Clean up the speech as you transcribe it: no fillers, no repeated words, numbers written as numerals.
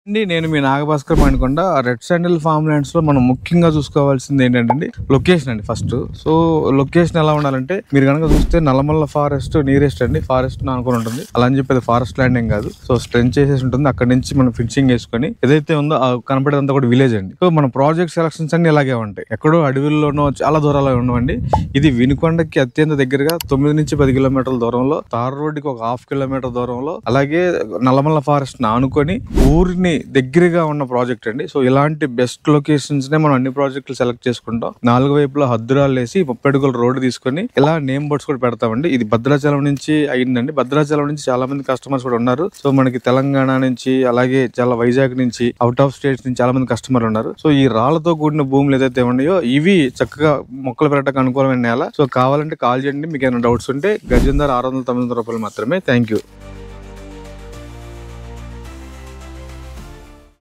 నేను మీ Nagabhaskar Manikonda. Red sandal farm lands లో మనం ముఖ్యంగా చూసుకోవాల్సింది ఏంటంటే లొకేషన్ అండి. ఫస్ట్ సో లొకేషన్ ఎలా ఉండాలంటే, మీరు కనుక చూస్తే నల్లమల్ల ఫారెస్ట్ నియరెస్ట్ అండి. ఫారెస్ట్ అనుకుని ఉంటుంది, అలా అని చెప్పేది ఫారెస్ట్ ల్యాండ్ ఏం కాదు. సో స్ట్రెంచ్ చేసేసి ఉంటుంది, అక్కడ నుంచి మనం ఫిక్సింగ్ వేసుకొని ఏదైతే ఉందో కనపడేదంతా కూడా విలేజ్ అండి. సో మన ప్రాజెక్ట్ సెలక్షన్స్ అన్ని ఇలాగే ఉంటాయి, ఎక్కడో అడవుల్లోనో చాలా దూరాల్లో ఉండవండి. ఇది వినుకొండకి అత్యంత దగ్గరగా 9 నుంచి 10 కిలోమీటర్ల దూరంలో, తార్ రోడ్డుకి ఒక 1/2 కిలోమీటర్ దూరంలో, అలాగే నల్లమల్ల ఫారెస్ట్ ఆనుకొని ఊరిని దగ్గరగా ఉన్న ప్రాజెక్ట్ అండి. సో ఇలాంటి బెస్ట్ లొకేషన్స్ నే మనం అన్ని ప్రాజెక్టులు సెలెక్ట్ చేసుకుంటాం. 4 వైపులా హద్దురాలు వేసి 30 అడుగుల రోడ్డు తీసుకొని ఇలా నేమ్ బోర్డ్స్ కూడా పెడతామండి. ఇది భద్రాచలం నుంచి అయిందండి. భద్రాచలం నుంచి చాలా మంది కస్టమర్స్ కూడా ఉన్నారు. సో మనకి తెలంగాణ నుంచి, అలాగే చాలా వైజాగ్ నుంచి, అవుట్ ఆఫ్ స్టేట్స్ నుంచి చాలా మంది కస్టమర్లు ఉన్నారు. సో ఈ రాళ్లతో కూడిన భూములు ఏదైతే ఉన్నాయో ఇవి చక్కగా మొక్కలు పెట్టడానికి అనుకూలమైన నేల. సో కావాలంటే కాల్ చేయండి. మీకు ఏమైనా డౌట్స్ ఉంటే గజం ధర 600-900 రూపాయలు మాత్రమే. Thank you.